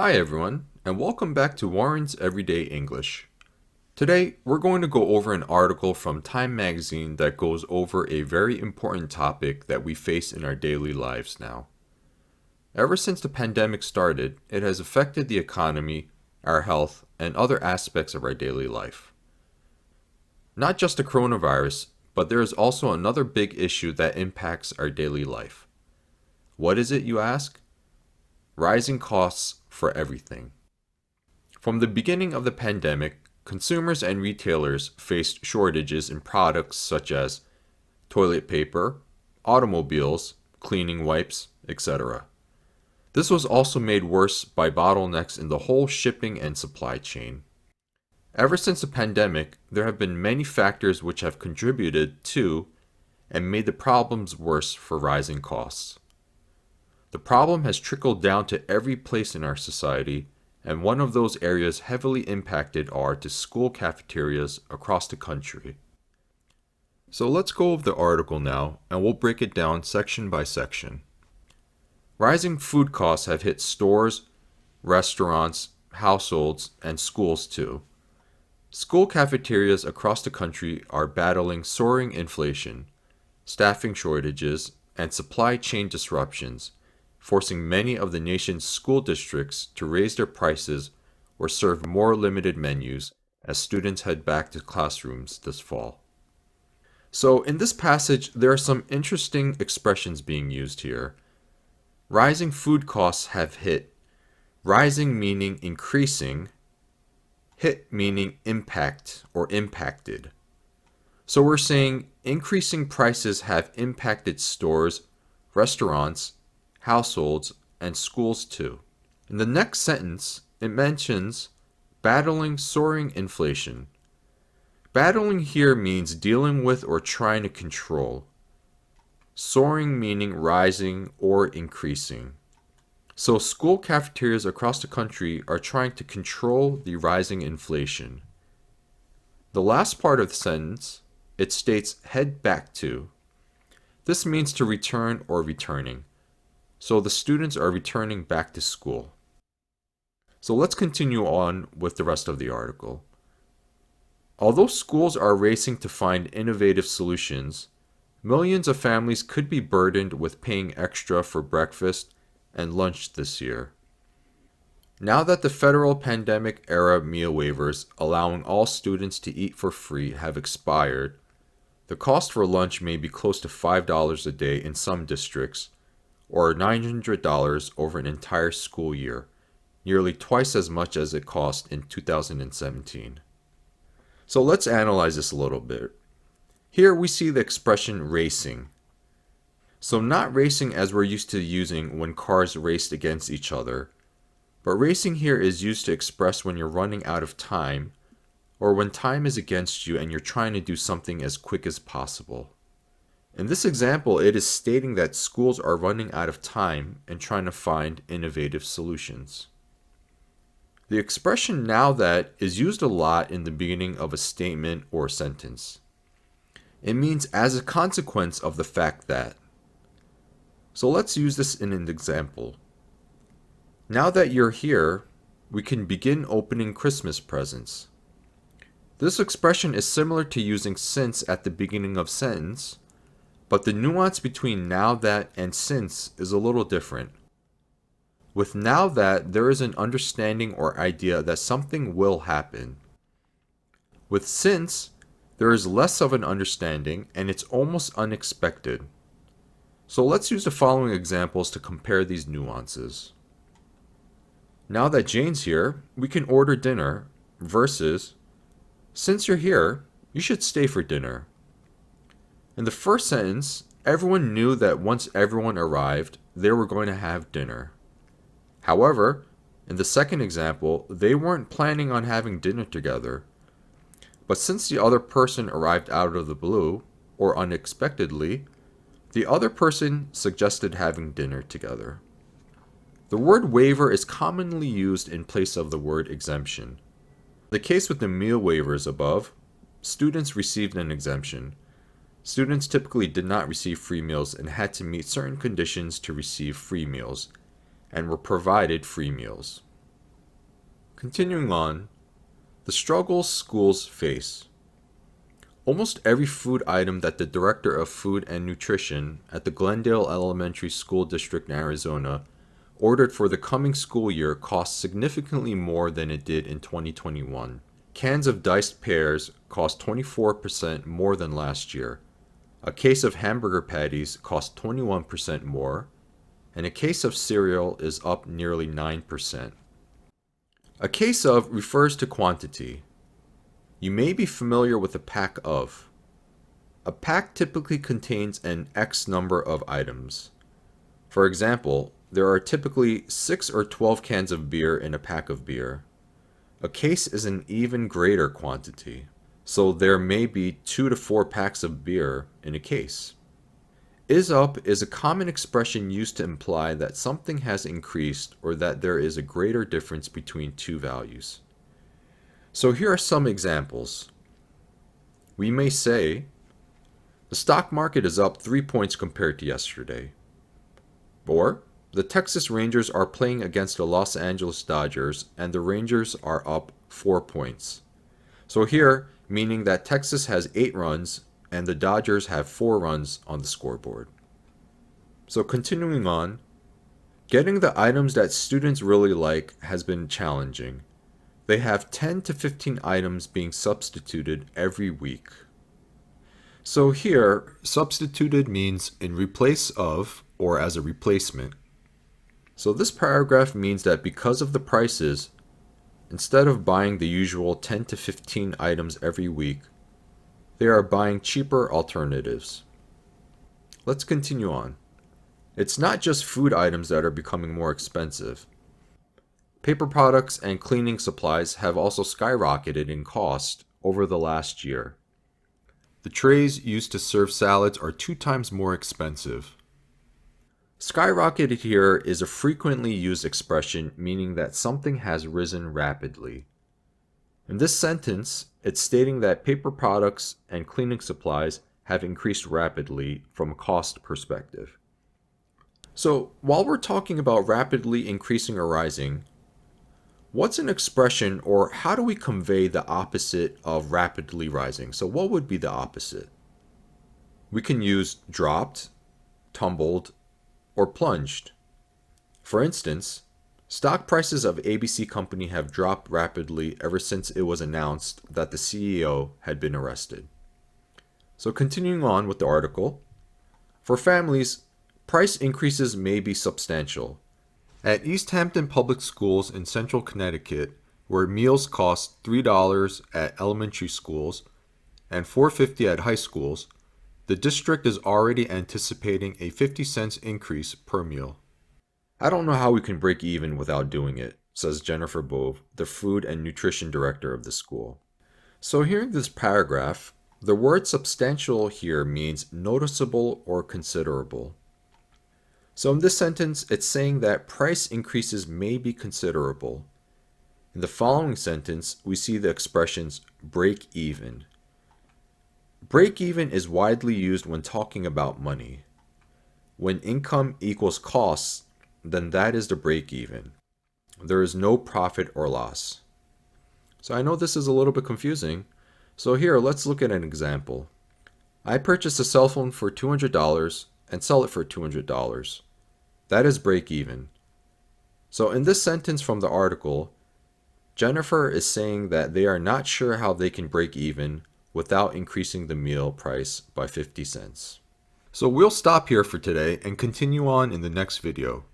Hi everyone, and welcome back to Warren's Everyday English. Today, we're going to go over an article from Time magazine that goes over a very important topic that we face in our daily lives now. Ever since the pandemic started, it has affected the economy, our health, and other aspects of our daily life. Not just the coronavirus, but there is also another big issue that impacts our daily life. What is it, you ask? Rising costs for everything. From the beginning of the pandemic, consumers and retailers faced shortages in products such as toilet paper, automobiles, cleaning wipes, etc. This was also made worse by bottlenecks in the whole shipping and supply chain. Ever since the pandemic, there have been many factors which have contributed to and made the problems worse for rising costs. The problem has trickled down to every place in our society, and one of those areas heavily impacted are to school cafeterias across the country. So let's go over the article now, and we'll break it down section by section. Rising food costs have hit stores, restaurants, households, and schools too. School cafeterias across the country are battling soaring inflation, staffing shortages, and supply chain disruptions, forcing many of the nation's school districts to raise their prices or serve more limited menus as students head back to classrooms this fall. So, in this passage, there are some interesting expressions being used here. Rising food costs have hit. Rising meaning increasing. Hit meaning impact or impacted. So, we're saying increasing prices have impacted stores, restaurants, households, and schools too. In the next sentence, it mentions battling soaring inflation. Battling here means dealing with or trying to control. Soaring meaning rising or increasing. So school cafeterias across the country are trying to control the rising inflation. The last part of the sentence, it states head back to. This means to return or returning. So the students are returning back to school. So let's continue on with the rest of the article. Although schools are racing to find innovative solutions, millions of families could be burdened with paying extra for breakfast and lunch this year. Now that the federal pandemic-era meal waivers allowing all students to eat for free have expired, the cost for lunch may be close to $5 a day in some districts, or $900 over an entire school year, nearly twice as much as it cost in 2017. So let's analyze this a little bit. Here we see the expression racing. So not racing as we're used to using when cars raced against each other, but racing here is used to express when you're running out of time, or when time is against you and you're trying to do something as quick as possible. In this example, it is stating that schools are running out of time and trying to find innovative solutions. The expression "now that" is used a lot in the beginning of a statement or sentence. It means as a consequence of the fact that. So let's use this in an example. Now that you're here, we can begin opening Christmas presents. This expression is similar to using since at the beginning of sentence, but the nuance between now that and since is a little different. With now that, there is an understanding or idea that something will happen. With since, there is less of an understanding and it's almost unexpected. So let's use the following examples to compare these nuances. Now that Jane's here, we can order dinner versus since you're here, you should stay for dinner. In the first sentence, everyone knew that once everyone arrived, they were going to have dinner. However, in the second example, they weren't planning on having dinner together. But since the other person arrived out of the blue, or unexpectedly, the other person suggested having dinner together. The word waiver is commonly used in place of the word exemption. In the case with the meal waivers above, students received an exemption. Students typically did not receive free meals and had to meet certain conditions to receive free meals, and were provided free meals. Continuing on, the struggles schools face. Almost every food item that the Director of Food and Nutrition at the Glendale Elementary School District in Arizona ordered for the coming school year costs significantly more than it did in 2021. Cans of diced pears cost 24% more than last year. A case of hamburger patties cost 21% more, and a case of cereal is up nearly 9%. A case of refers to quantity. You may be familiar with a pack of. A pack typically contains an X number of items. For example, there are typically 6 or 12 cans of beer in a pack of beer. A case is an even greater quantity, so there may be 2 to 4 packs of beer in a case. Is up is a common expression used to imply that something has increased or that there is a greater difference between two values. So here are some examples. We may say, the stock market is up 3 points compared to yesterday. Or, the Texas Rangers are playing against the Los Angeles Dodgers and the Rangers are up 4 points. So here, meaning that Texas has 8 runs and the Dodgers have 4 runs on the scoreboard. So continuing on, getting the items that students really like has been challenging. They have 10 to 15 items being substituted every week. So here, substituted means in replace of or as a replacement. So this paragraph means that because of the prices, instead of buying the usual 10 to 15 items every week, they are buying cheaper alternatives. Let's continue on. It's not just food items that are becoming more expensive. Paper products and cleaning supplies have also skyrocketed in cost over the last year. The trays used to serve salads are 2 times more expensive. Skyrocketed here is a frequently used expression meaning that something has risen rapidly. In this sentence, it's stating that paper products and cleaning supplies have increased rapidly from a cost perspective. So, while we're talking about rapidly increasing or rising, what's an expression or how do we convey the opposite of rapidly rising? So, what would be the opposite? We can use dropped, tumbled, or plunged. For instance, stock prices of ABC Company have dropped rapidly ever since it was announced that the CEO had been arrested. So continuing on with the article, for families, price increases may be substantial. At East Hampton Public Schools in central Connecticut, where meals cost $3 at elementary schools and $4.50 at high schools, the district is already anticipating a 50 cents increase per meal. I don't know how we can break even without doing it, says Jennifer Bove, the food and nutrition director of the school. So hearing this paragraph, the word substantial here means noticeable or considerable. So in this sentence, it's saying that price increases may be considerable. In the following sentence, we see the expressions break even. Break even is widely used when talking about money. When income equals costs, then that is the break even. There is no profit or loss. So I know this is a little bit confusing. So here, let's look at an example. I purchased a cell phone for $200 and sell it for $200. That is break even. So in this sentence from the article, Jennifer is saying that they are not sure how they can break even without increasing the meal price by 50 cents. So we'll stop here for today and continue on in the next video.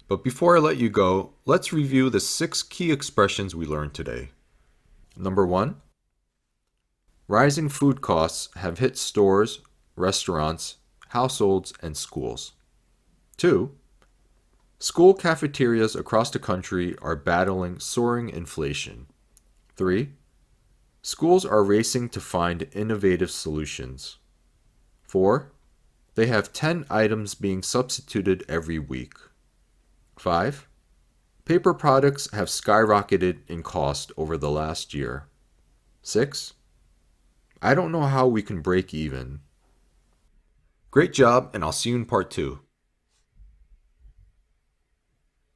But before I let you go, let's review the 6 key expressions we learned today. Number 1, rising food costs have hit stores, restaurants, households, and schools. 2, school cafeterias across the country are battling soaring inflation. 3, schools are racing to find innovative solutions. 4, they have 10 items being substituted every week. 5, paper products have skyrocketed in cost over the last year. 6, I don't know how we can break even. Great job, and I'll see you in part 2.